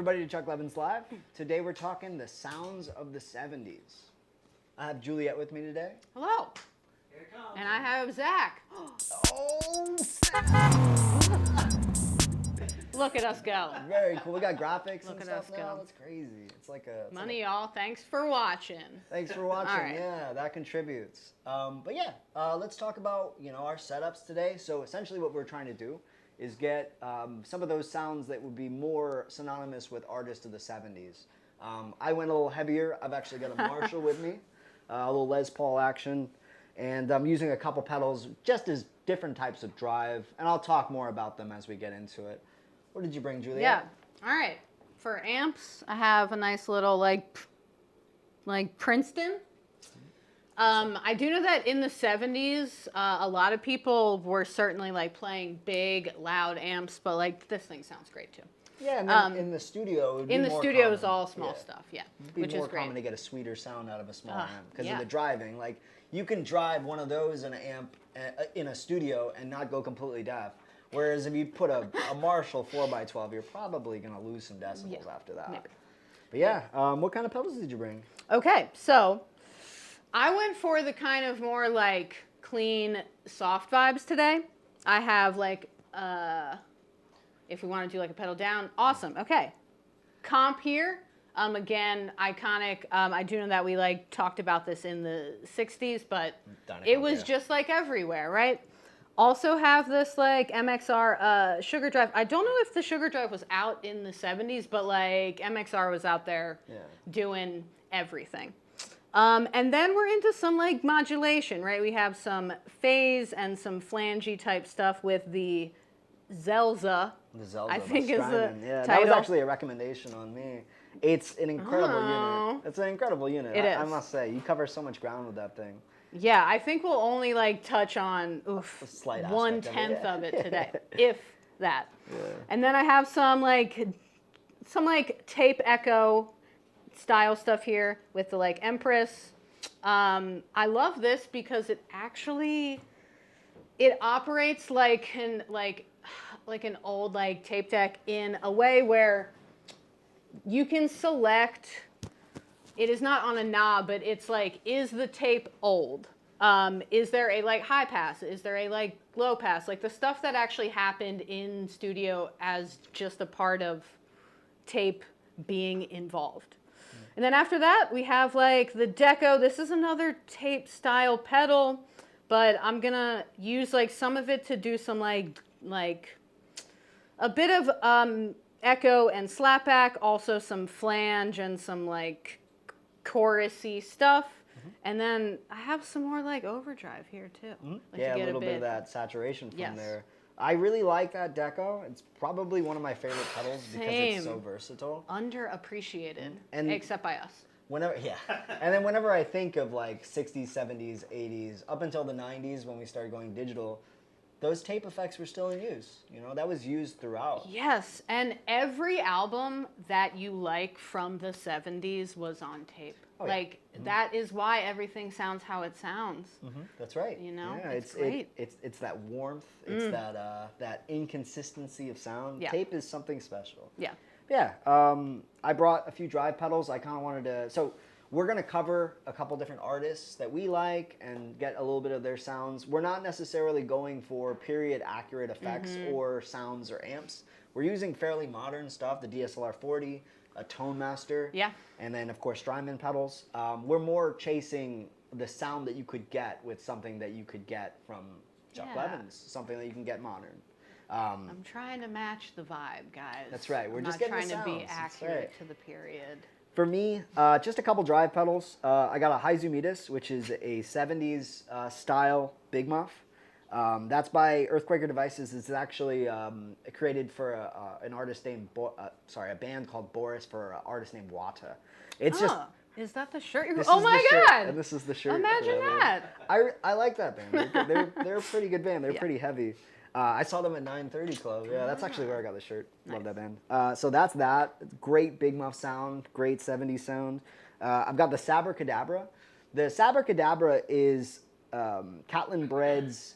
everybody to Chuck Levin's Live. Today we're talking the sounds of the 70s. I have Juliet with me today. Hello. Here it comes. And I have Zach. Oh, Look at us go. very cool. We got graphics Look and at stuff us now. go. It's crazy. It's like a Money, y'all. Thanks for watching. Thanks for watching. All right. Yeah, that contributes. But yeah, let's talk about our setups today. So essentially, what we're trying to do is get some of those sounds that would be more synonymous with artists of the 70s. I went a little heavier. I've actually got a Marshall with me, a little Les Paul action, and I'm using a couple pedals just as different types of drive, and I'll talk more about them as we get into it. What did you bring, Julia? Yeah. All right. For amps, I have a nice little like Princeton. I do know that in the 70s, a lot of people were certainly like playing big, loud amps, but like this thing sounds great too. Yeah, and then in the studio, it would In be the more studio common. is all small stuff, yeah, It'd be which more is great. common to get a sweeter sound out of a small amp because yeah. of the driving. Like you can drive one of those in an amp in a studio and not go completely deaf. Whereas if you put a Marshall 4x12, you're probably gonna lose some decibels after that. Maybe. But yeah, what kind of pedals did you bring? Okay, so I went for the kind of more like clean, soft vibes today. I have like, if we want to do like a pedal down, awesome. Okay, comp here. Again, iconic. I do know that we like talked about this in the 60s, but it was just like everywhere, right? Also have this like MXR Sugar Drive. I don't know if the Sugar Drive was out in the 70s, but like MXR was out there doing everything. And then we're into some like modulation, right? We have some phase and some flangey type stuff with the Zelza. The Zelza I by think is the Strymon. Yeah, title. that was actually a recommendation on me. It's an incredible unit. It's an incredible unit. It I is. must say, you cover so much ground with that thing. Yeah, I think we'll only like touch on A slight aspect 1/10 of of it today, if that. Yeah. And then I have some like tape echo style stuff here with the like Empress. I love this because it operates like an old like tape deck in a way where you can select. It is not on a knob, but it's like, is the tape old? Is there a like high pass? Is there a like low pass? Like the stuff that actually happened in studio as just a part of tape being involved. And then after that, we have like the Deco. This is another tape style pedal, but I'm gonna use like some of it to do some like a bit of echo and slapback, also some flange and some like chorusy stuff. And then I have some more like overdrive here too. Like Yeah, to a get little bit of that saturation from Yes. there. I really like that Deco. It's probably one of my favorite pedals because it's so versatile. Underappreciated, And- except by us. Whenever, yeah. And then whenever I think of like 60s, 70s, 80s, up until the 90s when we started going digital, those tape effects were still in use. That was used throughout. Yes, and every album that you like from the 70s was on tape. Oh, yeah. Like that is why everything sounds how it sounds. That's right. Yeah, it's great. It's that warmth. It's that inconsistency of sound. Yeah. Tape is something special. Yeah. Yeah. I brought a few drive pedals. I kind of wanted to. So we're gonna cover a couple different artists that we like and get a little bit of their sounds. We're not necessarily going for period accurate effects or sounds or amps. We're using fairly modern stuff. The DSLR 40. A Tone Master, and then of course Strymon pedals. We're more chasing the sound that you could get with something that you could get from Chuck Levin's, something that you can get modern. I'm trying to match the vibe, guys. That's right. We're I'm just not getting the trying to be sounds. That's accurate right. to the period. For me, just a couple drive pedals. I got a Hyzumitas, which is a 70s style Big Muff. That's by Earthquaker Devices. It's actually created for an artist named, a band called Boris for an artist named Wata. It's just. Is that the shirt? This Oh is my the shirt, God! and this is the shirt. Imagine that. I like that band. They're a pretty good band. They're pretty heavy. I saw them at 930 Club. Yeah, that's actually where I got the shirt. Love that band. So that's that. Great Big Muff sound. Great 70s sound. I've got the Saber Cadabra. The Saber Cadabra is Catlin Bread's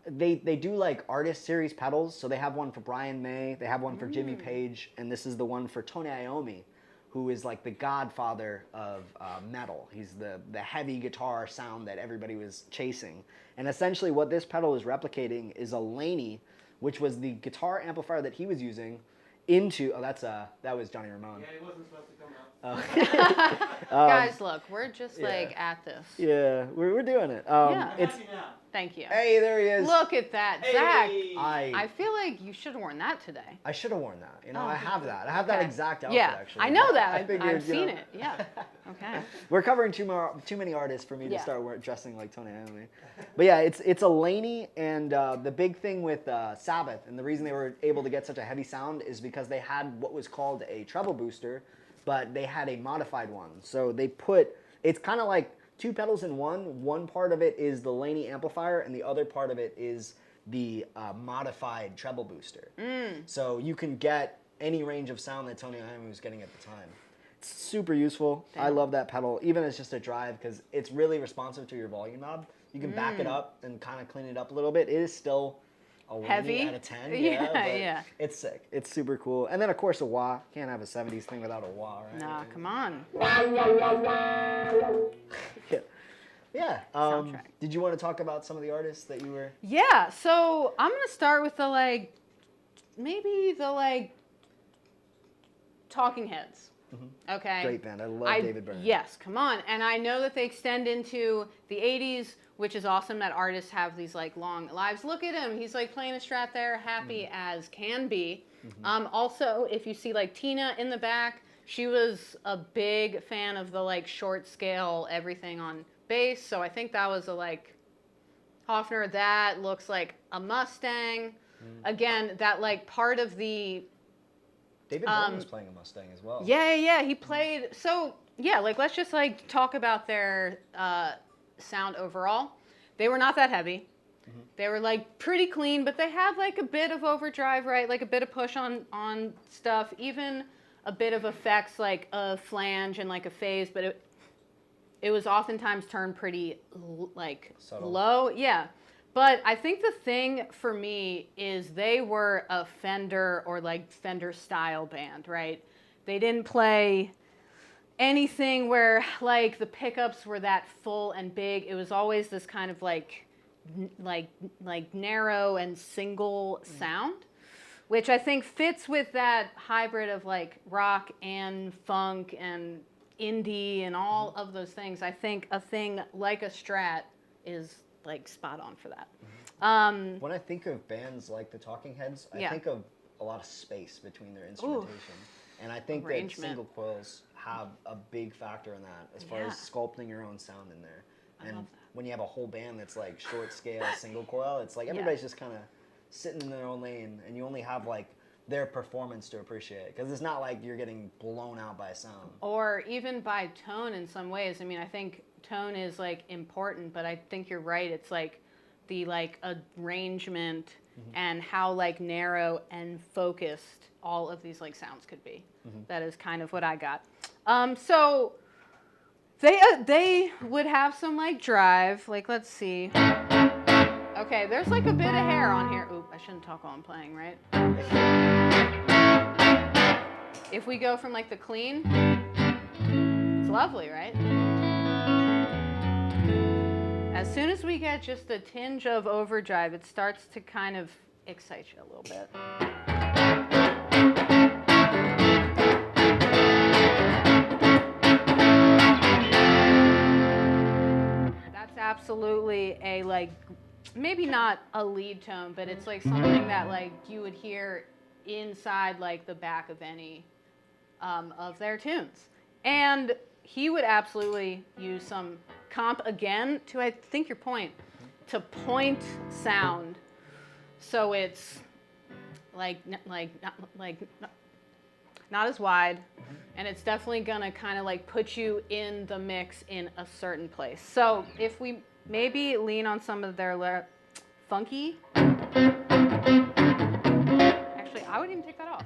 they do like artist series pedals. So they have one for Brian May, they have one for Jimmy Page, and this is the one for Tony Iommi, who is like the godfather of metal. He's the heavy guitar sound that everybody was chasing. And essentially what this pedal is replicating is a Laney, which was the guitar amplifier that he was using into, that was Johnny Ramone. Yeah, he wasn't supposed to come out. Guys, look, we're just like at this. Yeah, we're doing it. Yeah. It's, Happy now. Thank you. hey, there he is. Look at that, Hey. Zach. I I feel like you should have worn that today. should have worn that. You know, Oh. I have that. I have that Okay. exact outfit, Yeah, actually. I know that. I figured, I've you seen know. it. Yeah. Okay. We're covering too many artists for me to Yeah. start dressing like Tony Iommi. But yeah, it's a Laney, and the big thing with Sabbath, and the reason they were able to get such a heavy sound is because they had what was called a treble booster, but they had a modified one. So they it's kind of like two pedals in one. One part of it is the Laney amplifier, and the other part of it is the modified treble booster. So you can get any range of sound that Tony Iommi was getting at the time. It's super useful. I Damn. love that pedal, even as just a drive, because it's really responsive to your volume knob. You can back it up and kind of clean it up a little bit. It is still a Heavy? 1 out of 10. Yeah, but yeah. It's sick. It's super cool. And then, of course, a wah. Can't have a 70s thing without a wah, right? Nah, come on. Yeah. Soundtrack. Did you want to talk about some of the artists that you were... Yeah, so I'm gonna start with maybe the Talking Heads. Okay. Great band. I love David Byrne. Yes, come on. And I know that they extend into the 80s, which is awesome that artists have these long lives. Look at him. He's playing a Strat there, happy as can be. Also, if you see Tina in the back, she was a big fan of the short scale everything on bass. So I think that was a Hofner. That looks like a Mustang. Again, that part of the David Byrne was playing a Mustang as well. yeah. He played. So yeah, let's just talk about their sound overall. They were not that heavy. They were pretty clean, but they have a bit of overdrive, right? A bit of push on stuff, even a bit of effects like a flange and a phase, but it was oftentimes turned pretty Subtle. low. Yeah. But I think the thing for me is they were a Fender or Fender style band, right? They didn't play anything where the pickups were that full and big. It was always this kind of narrow and single sound, which I think fits with that hybrid of rock and funk and indie and all of those things. I think a thing like a Strat is spot on for that. When I think of bands like the Talking Heads, I Yeah. think of a lot of space between their instrumentation. And I think that Arrangement. single coils have a big factor in that as far as sculpting your own sound in there. And love that. when you have a whole band that's short scale single coil, it's everybody's just kind of sitting in their own lane, and you only have their performance to appreciate, because it's not like you're getting blown out by sound. Or even by tone in some ways. I mean, I think tone is important, but I think you're right. It's the arrangement and how narrow and focused all of these sounds could be. That is kind of what I got. So they would have some drive. Let's see. Okay, there's a bit of hair on here. Oop, I shouldn't talk while I'm playing, right? If we go from the clean, it's lovely, right? As soon as we get just a tinge of overdrive, it starts to kind of excite you a little bit. That's absolutely a maybe not a lead tone, but it's something that you would hear inside the back of any of their tunes. And he would absolutely use some comp again to, I think your point, to point sound so it's not as wide, and it's definitely gonna kind of put you in the mix in a certain place. So if we maybe lean on some of their funky, actually I would even take that off.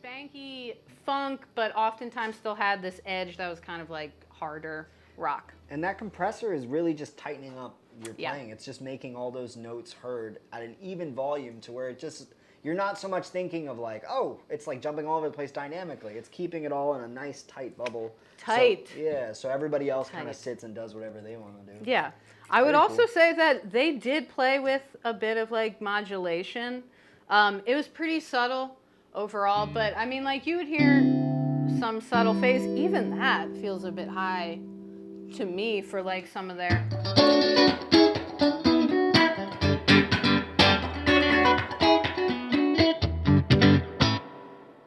spanky funk, but oftentimes still had this edge that was kind of like harder rock. And that compressor is really just tightening up your Yeah. playing. It's just making all those notes heard at an even volume to where it just, you're not so much thinking of like, oh, it's like jumping all over the place dynamically. It's keeping it all in a nice tight bubble. Tight. So, yeah, so everybody else kind Tight. of sits and does whatever they want to do. Yeah. I would Very also cool. say that they did play with a bit of like modulation. It was pretty subtle overall, but I mean, like you would hear some subtle phase. Even that feels a bit high to me for like some of their.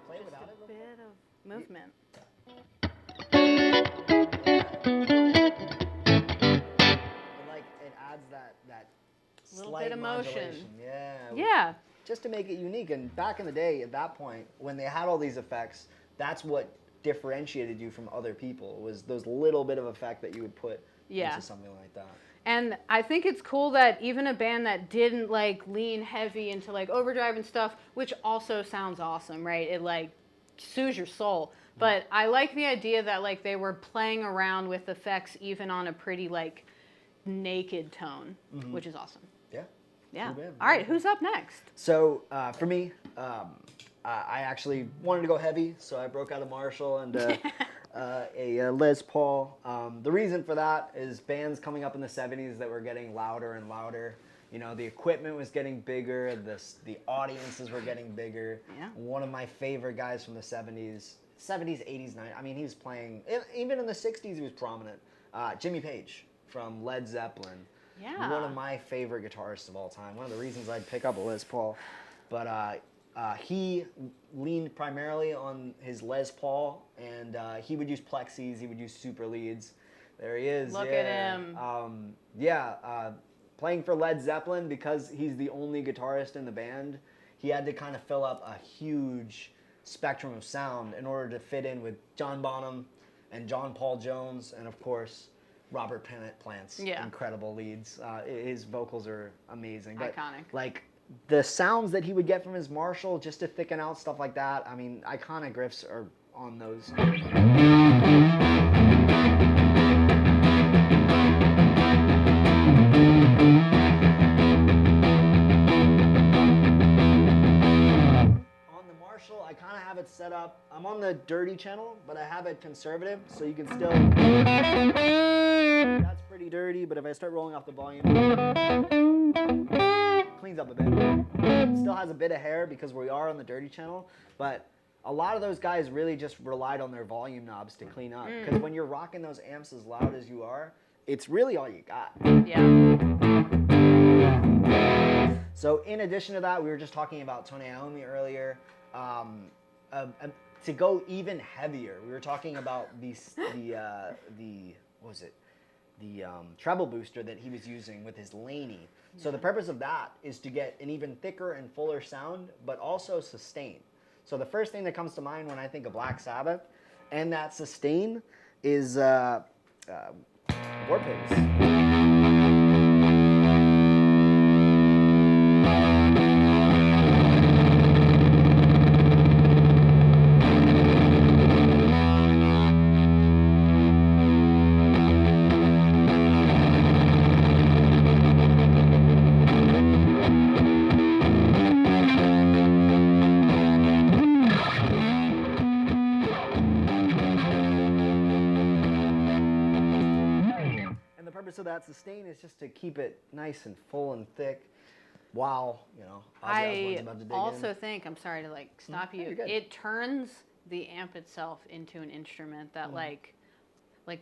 Play without it. Bit of movement. But like it adds that Little slight bit of motion. modulation. Yeah. Yeah. Just to make it unique. And back in the day, at that point, when they had all these effects, that's what differentiated you from other people, was those little bit of effect that you would put Yeah. into something like that. And I think it's cool that even a band that didn't like lean heavy into like overdrive and stuff, which also sounds awesome, right? It like soothes your soul. But I like the idea that like they were playing around with effects even on a pretty like naked tone, which is awesome. Yeah. Yeah. Cool band. All right, who's up next? So for me, I actually wanted to go heavy, so I broke out a Marshall and a Les Paul. The reason for that is bands coming up in the 70s that were getting louder and louder. You know, the equipment was getting bigger, the audiences were getting bigger. Yeah. One of my favorite guys from the 70s, 80s, 90s, I mean, he was playing, even in the 60s he was prominent. Jimmy Page from Led Zeppelin. Yeah. One of my favorite guitarists of all time. One of the reasons I'd pick up a Les Paul. But he leaned primarily on his Les Paul, and he would use plexis, he would use super leads. There he is. Look yeah. at him. Playing for Led Zeppelin, because he's the only guitarist in the band, he had to kind of fill up a huge spectrum of sound in order to fit in with John Bonham and John Paul Jones, and of course, Robert Plant's incredible leads. His vocals are amazing. But, Iconic. like, the sounds that he would get from his Marshall just to thicken out stuff like that, I mean, iconic riffs are on those. On the Marshall, I kind of have it set up. I'm on the dirty channel, but I have it conservative, so you can still. That's pretty dirty, but if I start rolling off the volume, cleans up a bit. Still has a bit of hair because we are on the dirty channel, but a lot of those guys really just relied on their volume knobs to clean up. Because when you're rocking those amps as loud as you are, it's really all you got. Yeah. So in addition to that, we were just talking about Tony Iommi earlier. To go even heavier, we were talking about the what was it? The treble booster that he was using with his Laney. So the purpose of that is to get an even thicker and fuller sound, but also sustain. So the first thing that comes to mind when I think of Black Sabbath and that sustain is War Pigs. So that sustain is just to keep it nice and full and thick while, you know, Ozzy Osbourne's about to dig also in. think, I'm sorry to like stop No, you, you're good. it turns the amp itself into an instrument that like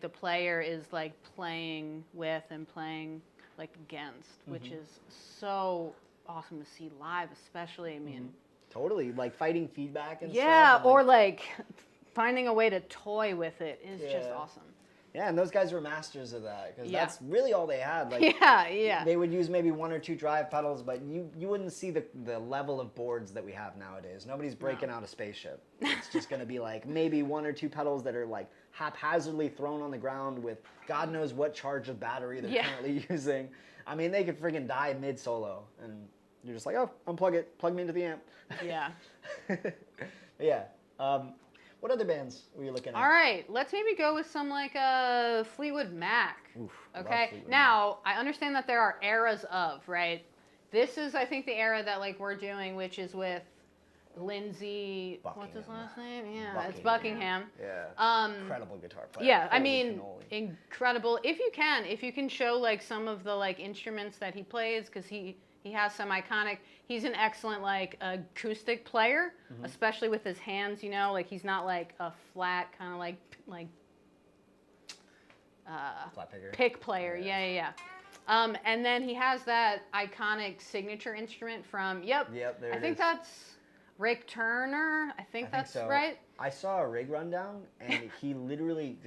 the player is like playing with and playing like against, which is so awesome to see live, especially. I mean, Totally, like fighting feedback and yeah, stuff. or like finding a way to toy with it is just Yeah. awesome. Yeah, and those guys were masters of that, because Yeah. that's really all they had. Like, Yeah. They would use maybe one or two drive pedals, but you wouldn't see the level of boards that we have nowadays. Nobody's breaking out a spaceship. It's just going to be like maybe one or two pedals that are like haphazardly thrown on the ground with God knows what charge of battery they're currently using. I mean, they could friggin' die mid-solo, and you're just like, oh, unplug it, plug me into the amp. Yeah. Yeah. What other bands were you looking at? All right, let's maybe go with some like Fleetwood Mac. Oof, love Okay. Fleetwood Now, I understand that there are eras of, right? This is, I think, the era that like we're doing, which is with Lindsay. What's his last name? Yeah, it's Buckingham. Yeah. Incredible guitar player. Yeah, I Holy mean, cannoli. incredible. If you can show like some of the like instruments that he plays, because he has some iconic. He's an excellent like acoustic player, especially with his hands. You know, like he's not like a flat kind of like Flat picker. pick player. Yeah. And then he has that iconic signature instrument from. Yep. There I think that's Rick Turner. I think that's so. right. I saw a rig rundown, and he literally.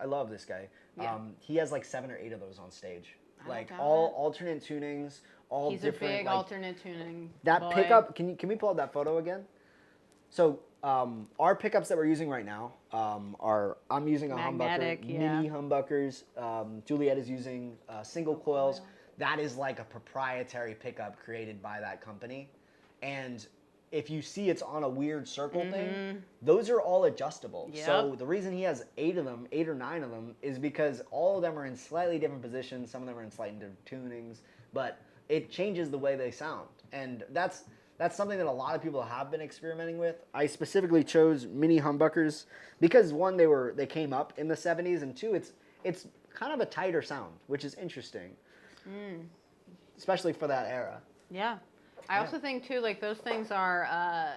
I love this guy. Yeah. He has like 7 or 8 of those on stage, like doubt all it. alternate tunings, all He's different. a big like, alternate tuning. that boy. pickup. Can we pull up that photo again? So our pickups that we're using right now are I'm using a Magnetic, humbucker, yeah. mini humbuckers. Juliet is using single coils. coil. That is like a proprietary pickup created by that company, and if you see it's on a weird circle thing, those are all adjustable. Yep. So the reason he has 8 of them, 8 or 9 of them, is because all of them are in slightly different positions. Some of them are in slightly different tunings, but it changes the way they sound, and that's something that a lot of people have been experimenting with. I specifically chose mini humbuckers because 1, they came up in the 70s, and 2, it's kind of a tighter sound, which is interesting, especially for that era. Yeah. I also think too, like those things are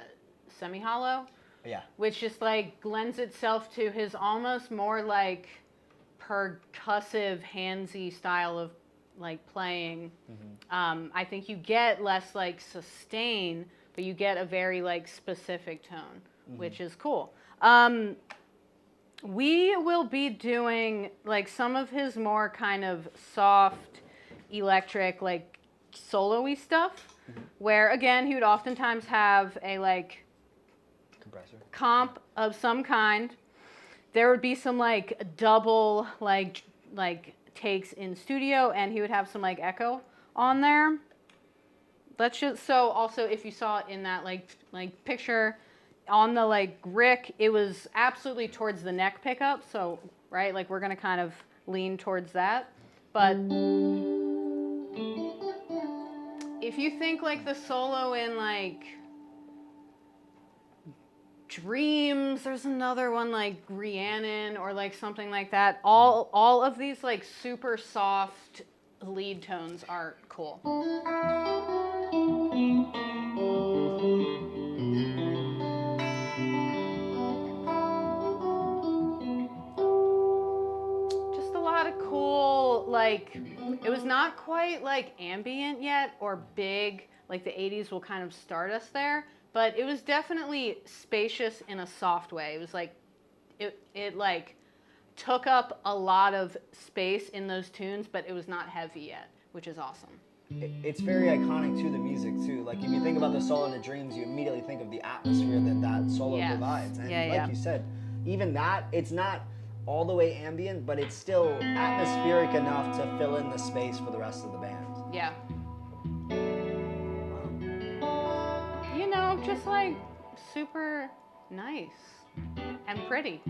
semi-hollow, Yeah. which just like lends itself to his almost more like percussive, handsy style of like playing. I think you get less like sustain, but you get a very like specific tone, which is cool. We will be doing like some of his more kind of soft, electric, like solo-y stuff. Where again he would oftentimes have a like Compressor. comp of some kind. There would be some like double like takes in studio, and he would have some like echo on there. Let's just so also if you saw it in that like picture on the like Rick, it was absolutely towards the neck pickup. So right, like we're gonna kind of lean towards that, but. If you think like the solo in like Dreams, there's another one like Rhiannon or like something like that. All of these like super soft lead tones are cool. Just a lot of cool like. It was not quite like ambient yet or big, like the 80s will kind of start us there, but it was definitely spacious in a soft way. It was like, it like took up a lot of space in those tunes, but it was not heavy yet, which is awesome. It's very iconic to the music too. Like if you think about the solo in the Dreams, you immediately think of the atmosphere that solo provides. And like you said, even that, it's not all the way ambient, but it's still atmospheric enough to fill in the space for the rest of the band. Yeah. You know, just like super nice and pretty.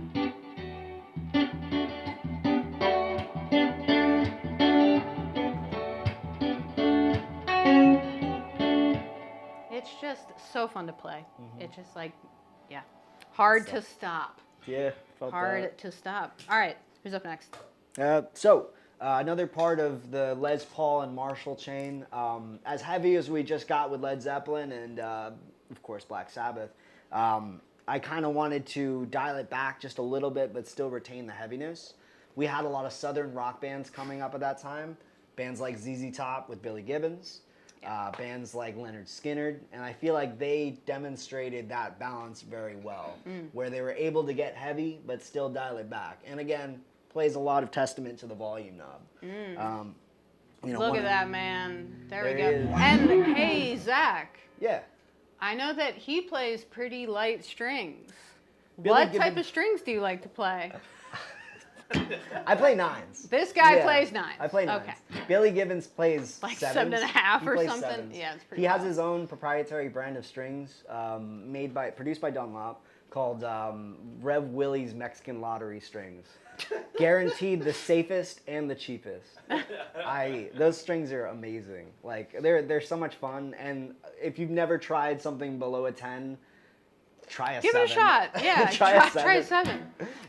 It's just so fun to play. It's just like, yeah, hard to stop. Yeah, felt Hard that. to stop. All right, who's up next? Another part of the Les Paul and Marshall chain, as heavy as we just got with Led Zeppelin and, of course, Black Sabbath, I kind of wanted to dial it back just a little bit but still retain the heaviness. We had a lot of southern rock bands coming up at that time, bands like ZZ Top with Billy Gibbons, bands like Leonard Skinner, and I feel like they demonstrated that balance very well, where they were able to get heavy but still dial it back. And again, plays a lot of testament to the volume knob. Look at that, man. There we go. There he is. And hey, Zach. Yeah. I know that he plays pretty light strings. Billy What type Gibbons- of strings do you like to play? I play nines. This guy Yeah, plays nines. I play nines. Okay. Billy Gibbons plays Like sevens. 7.5 He or plays something? sevens. Yeah, it's pretty He has wild. his own proprietary brand of strings produced by Dunlop. called Rev Willie's Mexican Lottery Strings. Guaranteed the safest and the cheapest. Those strings are amazing. Like they're so much fun, and if you've never tried something below a 10, try a 7. Give it a shot. Yeah, try a 7.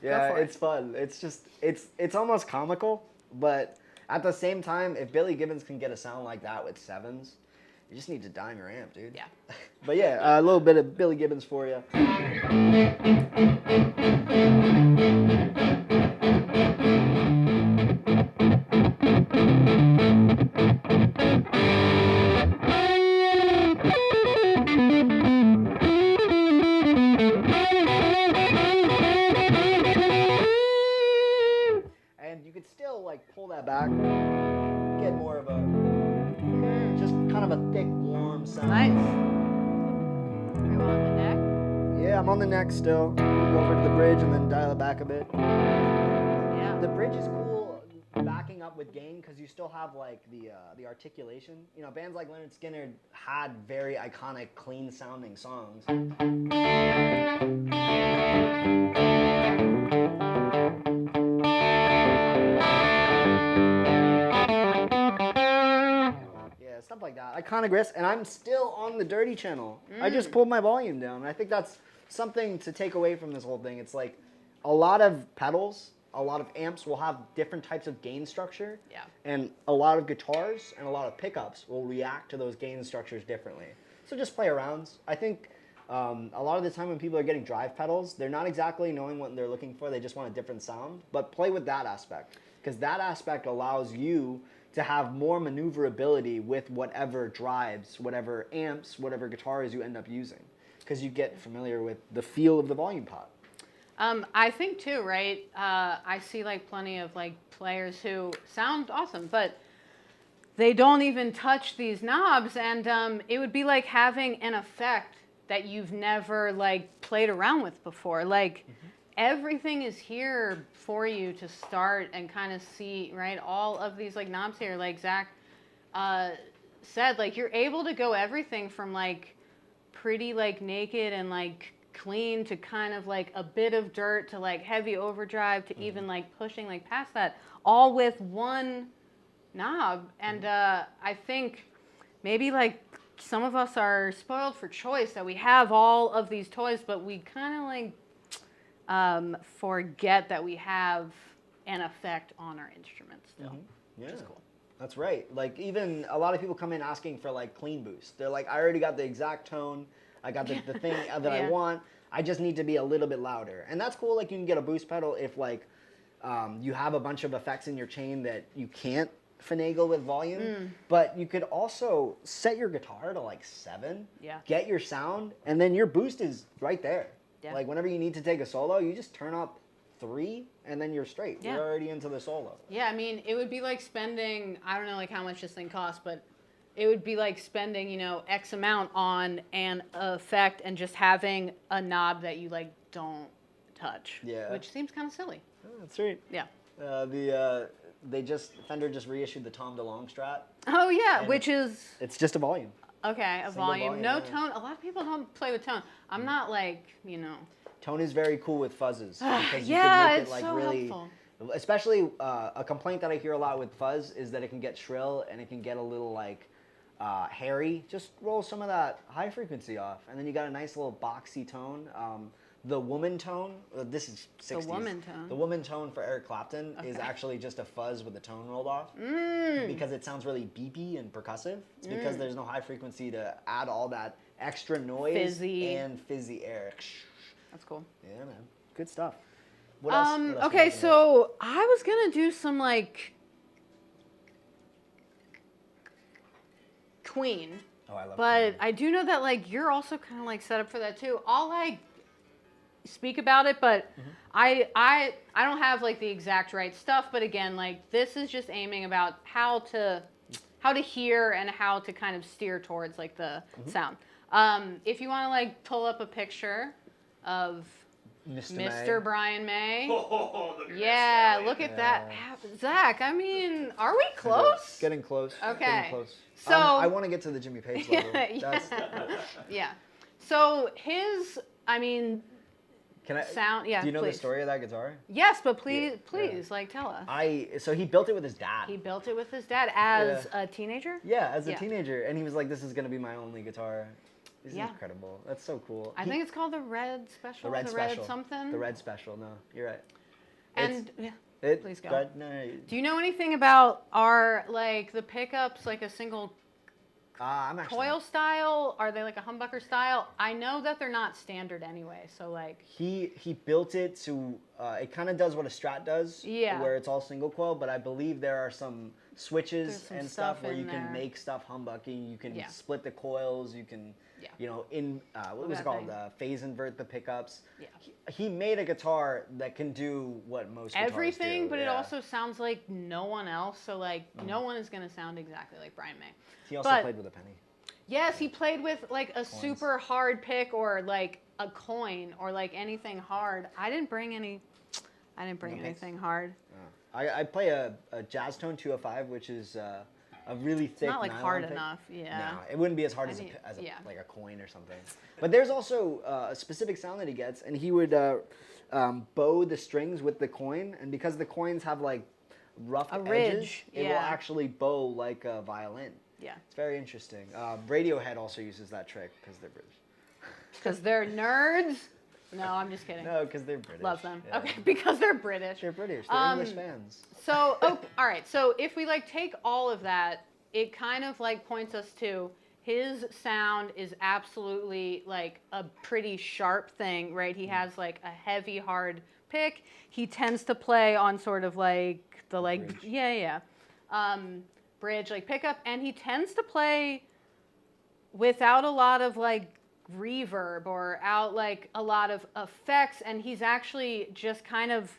Yeah, it's fun. It's just it's almost comical, but at the same time, if Billy Gibbons can get a sound like that with 7s, you just need to dime your amp, dude. Yeah. But yeah, a little bit of Billy Gibbons for you. And you could still like pull that back, get more of a just kind of a thick, warm sound. Nice. Are you on the neck? Yeah, I'm on the neck still. Go over to the bridge and then dial it back a bit. Yeah. The bridge is cool backing up with gain because you still have like the articulation. You know, bands like Leonard Skinner had very iconic, clean sounding songs. Stuff like that. Iconic riffs, and I'm still on the dirty channel. I just pulled my volume down. And I think that's something to take away from this whole thing. It's like a lot of pedals, a lot of amps will have different types of gain structure. Yeah. And a lot of guitars and a lot of pickups will react to those gain structures differently. So just play around. I think a lot of the time when people are getting drive pedals, they're not exactly knowing what they're looking for. They just want a different sound. But play with that aspect, because that aspect allows you to have more maneuverability with whatever drives, whatever amps, whatever guitars you end up using, because you get familiar with the feel of the volume pot. I think too, right? I see like plenty of like players who sound awesome, but they don't even touch these knobs, and it would be like having an effect that you've never like played around with before. Like everything is here for you to start and kind of see, right? All of these like knobs here, like Zach said, like you're able to go everything from like pretty like naked and like clean to kind of like a bit of dirt to like heavy overdrive to even like pushing like past that, all with one knob. And I think maybe like some of us are spoiled for choice that we have all of these toys, but we kind of like forget that we have an effect on our instruments still, Yeah. which is cool. That's right. Like even a lot of people come in asking for like clean boost. They're like, I already got the exact tone. I got the thing that I want. I just need to be a little bit louder. And that's cool. Like you can get a boost pedal if like you have a bunch of effects in your chain that you can't finagle with volume. But you could also set your guitar to like 7. Yeah. Get your sound, and then your boost is right there. Yeah. Like whenever you need to take a solo, you just turn up 3 and then you're straight. Yeah. You're already into the solo. Yeah, I mean, it would be like spending, I don't know like how much this thing costs, but it would be like spending, you know, X amount on an effect and just having a knob that you like don't touch. Yeah. Which seems kind of silly. Oh, that's right. Yeah. Fender just reissued the Tom DeLonge Strat. Oh yeah, And which is It's just a volume. okay, a Single volume, no volume, yeah. tone. A lot of people don't play with tone. I'm not like, you know. Tone is very cool with fuzzes because you Yeah, can make it it's like so really. helpful. Especially a complaint that I hear a lot with fuzz is that it can get shrill and it can get a little like hairy. Just roll some of that high frequency off, and then you got a nice little boxy tone. The woman tone, this is 60s. The woman tone. The woman tone for Eric Clapton is actually just a fuzz with the tone rolled off because it sounds really beepy and percussive. It's because there's no high frequency to add all that extra noise Fizzy. and fizzy air. That's cool. Yeah, man. Good stuff. What else? What else Okay, we got? so I was gonna do some like Queen, Oh, I love but I do know that like you're also kind of like set up for that too. I'll like speak about it, but I don't have like the exact right stuff. But again, like this is just aiming about how to hear and how to kind of steer towards like the sound. If you want to like pull up a picture of Mr. Brian May. Oh, look at Yeah, that look at that. Zach, I mean, are we close? Getting close. Okay. Getting close. So- I want to get to the Jimmy Page level. Yeah. That's, Yeah. So his, I mean, Can I? sound. Yeah, Do you know please. the story of that guitar? Yes, but please, like, tell us. So he built it with his dad. He built it with his dad as a teenager? Yeah, as a teenager, and he was like, "This is gonna be my only guitar." This is incredible. That's so cool. I think it's called the Red Special. The Red Special. Red something. The Red Special. No, you're right. And please go. No, do you know anything about the pickups, like a single I'm actually coil style? Are they like a humbucker style? I know that they're not standard anyway. So like he built it to it kind of does what a Strat does. Yeah. Where it's all single coil, but I believe there are some switches There's some and stuff stuff where in you can there. make stuff humbucky. You can split the coils. You can. Yeah. You know, what was it that called? thing? Phase invert the pickups. Yeah. He made a guitar that can do what most guitars everything, do. but it also sounds like no one else. So like no one is gonna sound exactly like Brian May. He also played with a penny. Yes, he played with like a super hard pick or like a coin or like anything hard. I didn't bring anything hard. I play a Jazz Tone 205, which is a really thick. It's not like nylon hard pick. enough. Yeah. No, it wouldn't be as hard as like a coin or something. But there's also a specific sound that he gets, and he would bow the strings with the coin, and because the coins have like rough edges, it will actually bow like a violin. Yeah. It's very interesting. Radiohead also uses that trick because they're British. Because they're nerds? No, I'm just kidding. No, because they're British. Love them. Yeah. Okay, because they're British. They're British. They're English fans. So, all right. So if we like take all of that, it kind of like points us to his sound is absolutely like a pretty sharp thing, right? He has like a heavy, hard pick. He tends to play on sort of like the like, bridge. Bridge, like pickup. And he tends to play without a lot of like reverb or out like a lot of effects. And he's actually just kind of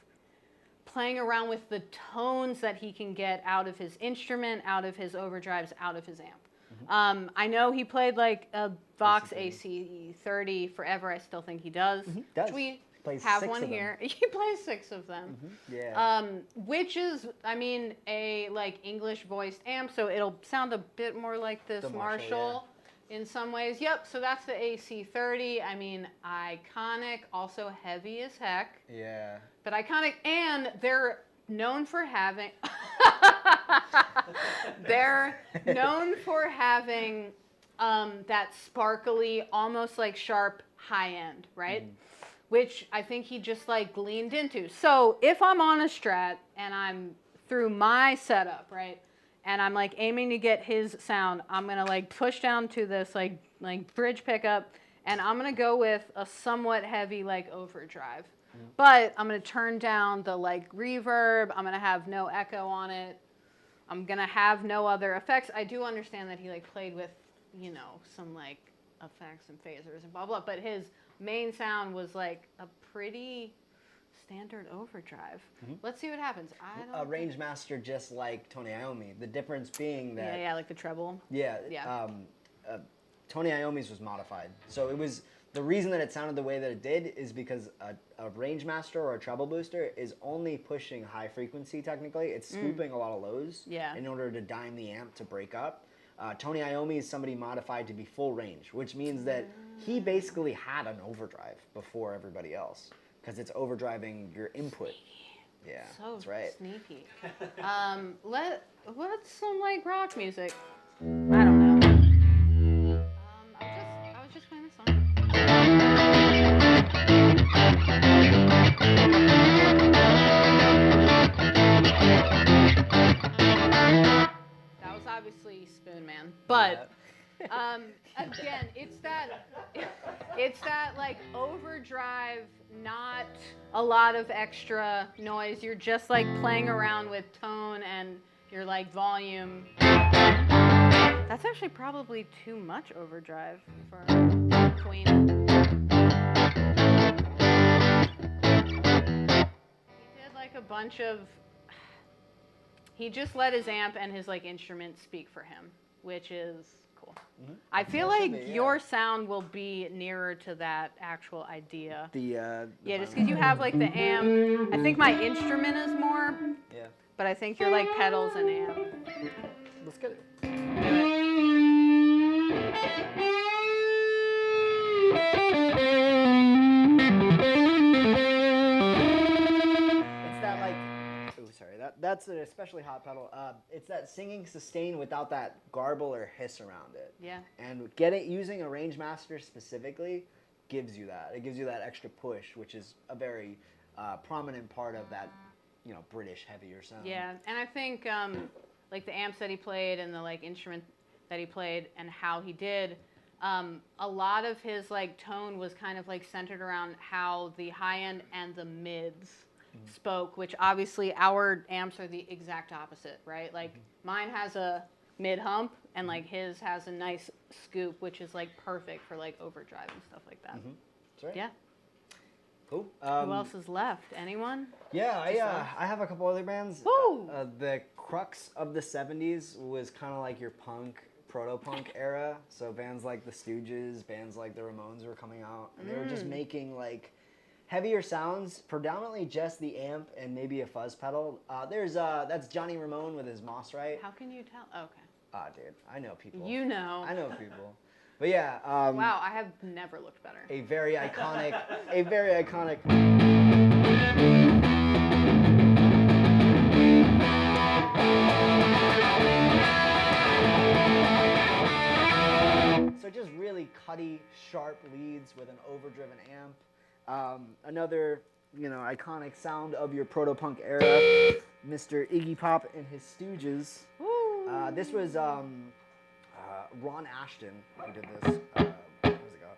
playing around with the tones that he can get out of his instrument, out of his overdrives, out of his amp. I know he played like a Vox AC30 forever. I still think he does. Does. Which we Plays have 6 one of them. here. He plays 6 of them. Yeah. Which is, I mean, a like English voiced amp, so it'll sound a bit more like this The Marshall in some ways. Yep. So that's the AC30. I mean, iconic, also heavy as heck. Yeah. But iconic, and they're known for having that sparkly, almost like sharp high end, right? Which I think he just like leaned into. So if I'm on a Strat and I'm through my setup, right, and I'm like aiming to get his sound, I'm gonna like push down to this like bridge pickup, and I'm gonna go with a somewhat heavy like overdrive. But I'm going to turn down the like reverb. I'm going to have no echo on it. I'm going to have no other effects. I do understand that he like played with, you know, some like effects and phasers and blah, blah. But his main sound was like a pretty standard overdrive. Let's see what happens. A range master just like Tony Iommi. The difference being that... Yeah, like the treble. Yeah. Tony Iommi's was modified. So it was... The reason that it sounded the way that it did is because a range master or a treble booster is only pushing high frequency technically. It's scooping a lot of lows in order to dime the amp to break up. Tony Iommi is somebody modified to be full range, which means that he basically had an overdrive before everybody else because it's overdriving your input. Sneaky. Yeah, So that's right. Sneaky. What's some like rock music? I don't know. I was just playing this song. That was obviously Spoon Man, but again, it's that like overdrive, not a lot of extra noise. You're just like playing around with tone and your like volume. That's actually probably too much overdrive for Queen. He did like a bunch of... He just let his amp and his like instrument speak for him, which is cool. I feel like your sound will be nearer to that actual idea. The just because you have like the amp. I think my instrument is more, but I think you're like pedals and amp. Let's get it. that's an especially hot pedal. It's that singing sustain without that garble or hiss around it. Yeah. And using a range master specifically gives you that. It gives you that extra push, which is a very prominent part of that, British heavier sound. Yeah, and I think like the amps that he played and the like instrument that he played and how he did, a lot of his like tone was kind of like centered around how the high end and the mids spoke, which obviously our amps are the exact opposite, right? Like mine has a mid hump and like his has a nice scoop, which is like perfect for like overdrive and stuff like that. That's right. Yeah. Cool. Who else is left? Anyone? Yeah, I have a couple other bands. Woo! The crux of the 70s was kind of like your punk, proto-punk era. So bands like the Stooges, bands like the Ramones were coming out. And they were just making like heavier sounds, predominantly just the amp and maybe a fuzz pedal. That's Johnny Ramone with his Moss Right. How can you tell? Okay. Ah, dude, I know people. You know. I know people. But yeah. Wow, I have never looked better. A very iconic. So just really cutty, sharp leads with an overdriven amp. Another, iconic sound of your proto-punk era, Mr. Iggy Pop and his Stooges. This was Ron Ashton who did this. Where's it go?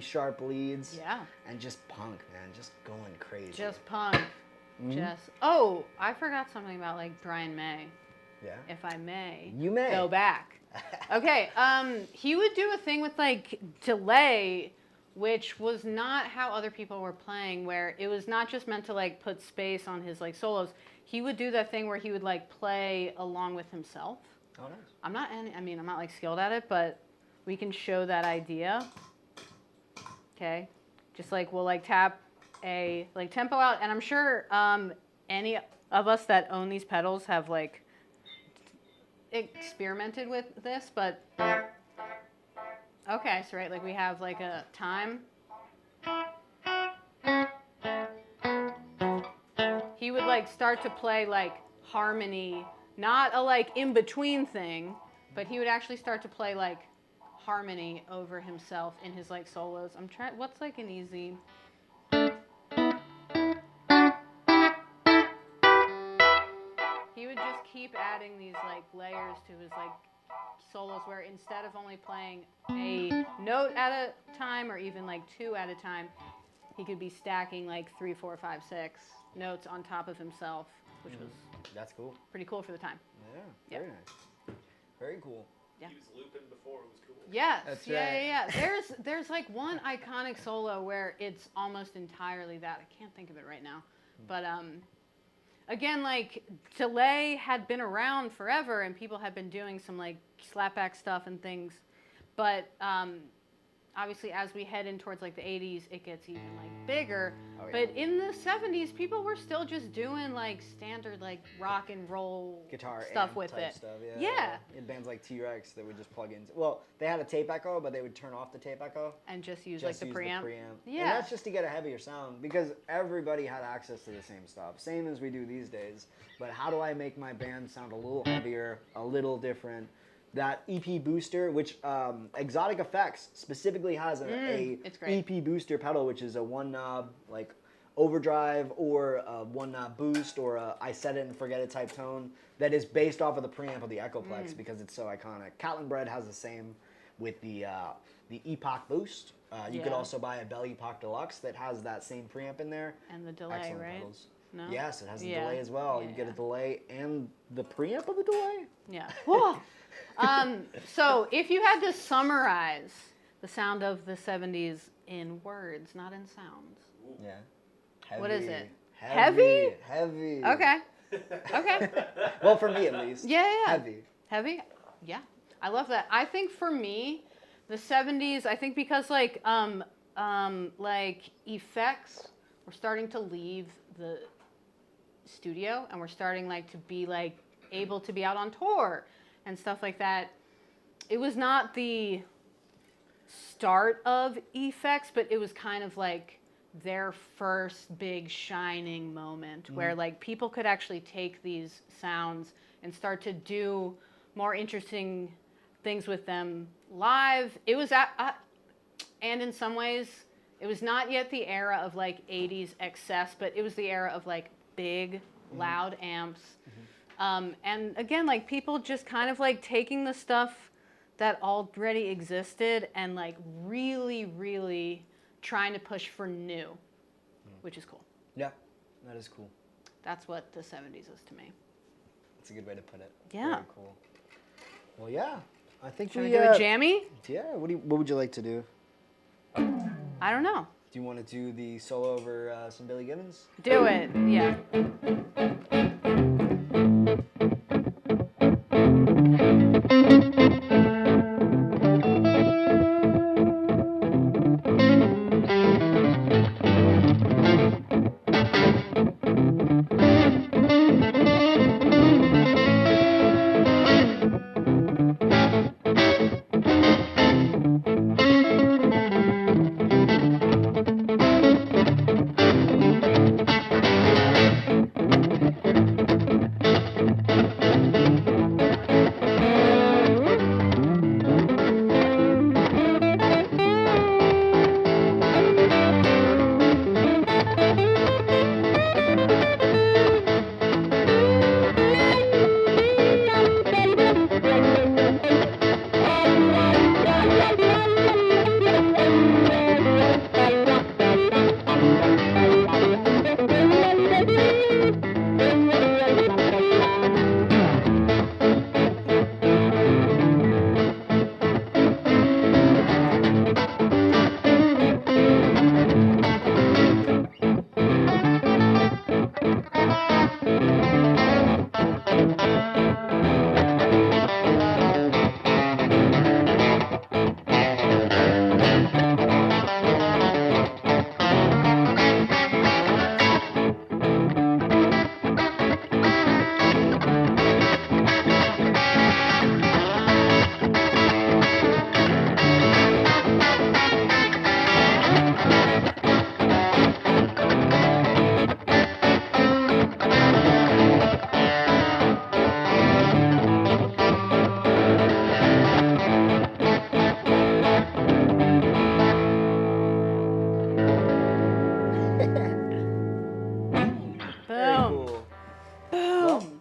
Sharp leads, and just punk, man, just going crazy. Just punk. I forgot something about like Brian May. Yeah. If I may. You may. Go back. Okay, he would do a thing with like delay, which was not how other people were playing, where it was not just meant to like put space on his like solos. He would do that thing where he would like play along with himself. Oh, nice. I'm not like skilled at it, but we can show that idea. Okay, just like we'll like tap a like tempo out, and I'm sure any of us that own these pedals have like experimented with this, but okay, so right, like we have like a time. He would like start to play like harmony, not a like in between thing, but he would actually start to play like harmony over himself in his like solos. I'm trying, what's like an easy? He would just keep adding these like layers to his like solos, where instead of only playing a note at a time or even like two at a time, he could be stacking like 3, 4, 5, 6 notes on top of himself, which was that's cool. Pretty cool for the time. Yeah, very nice. Very cool. Yeah. He was looping before it was cool. Yes, that's yeah. There's like one iconic solo where it's almost entirely that. I can't think of it right now, but again, like delay had been around forever, and people had been doing some like slapback stuff and things, but obviously as we head in towards like the 80s, it gets even like bigger. Oh, yeah. But in the 70s, people were still just doing like standard like rock and roll guitar stuff amp with type it. Stuff, Yeah. In bands like T-Rex, they would just plug in. Well, they had a tape echo, but they would turn off the tape echo. And just use like the preamp. Yeah. And that's just to get a heavier sound, because everybody had access to the same stuff, same as we do these days. But how do I make my band sound a little heavier, a little different? That EP booster, which Exotic Effects specifically has a EP booster pedal, which is a one knob like overdrive or a one knob boost or a I set it and forget it type tone that is based off of the preamp of the Echoplex because it's so iconic. Catlin Bread has the same with the Epoch boost. You could also buy a Bell Epoch Deluxe that has that same preamp in there. And the delay, excellent right? pedals. No? Yes, it has the delay as well. Yeah, You get a delay and the preamp of the delay. Yeah. So if you had to summarize the sound of the 70s in words, not in sounds. Yeah. What is it? Heavy? Okay. Okay. Well, for me at least. Yeah, yeah. Heavy. Heavy? Yeah. I love that. I think for me, the 70s, I think because like effects were starting to leave the studio and we're starting like to be like able to be out on tour and stuff like that. It was not the start of effects, but it was kind of like their first big shining moment where like people could actually take these sounds and start to do more interesting things with them live. It was and in some ways it was not yet the era of like 80s excess, but it was the era of like big loud amps. And again, like people just kind of like taking the stuff that already existed and like really, really trying to push for new, which is cool. Yeah, that is cool. That's what the 70s is to me. That's a good way to put it. Yeah. Very cool. Well, yeah. I think Should we we do a jammy? Yeah. What would you like to do? I don't know. Do you want to do the solo over some Billy Gibbons? Do it. Yeah.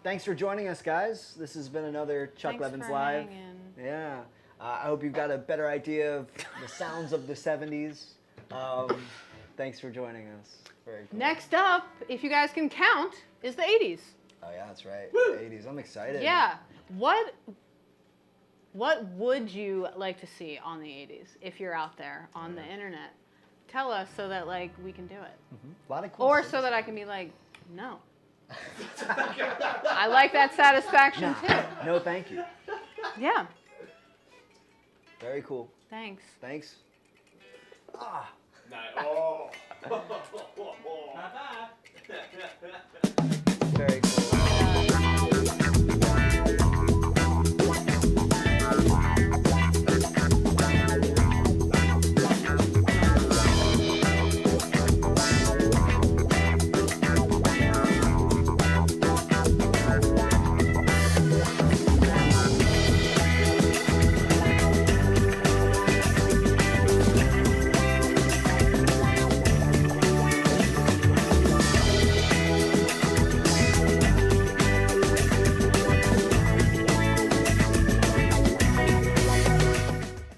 Thanks for joining us, guys. This has been another Chuck Thanks Levin's for Live. hanging. Yeah. I hope you've got a better idea of the sounds of the 70s. Thanks for joining us. Very cool. Next up, if you guys can count, is the 80s. Oh, yeah, that's right. The 80s. I'm excited. Yeah. What would you like to see on the 80s if you're out there on the internet? Tell us so that like we can do it. A lot of cool Or things. so that I can be like, no. I like that satisfaction too. No, thank you. Yeah. Very cool. Thanks. Thanks. Nice. Oh.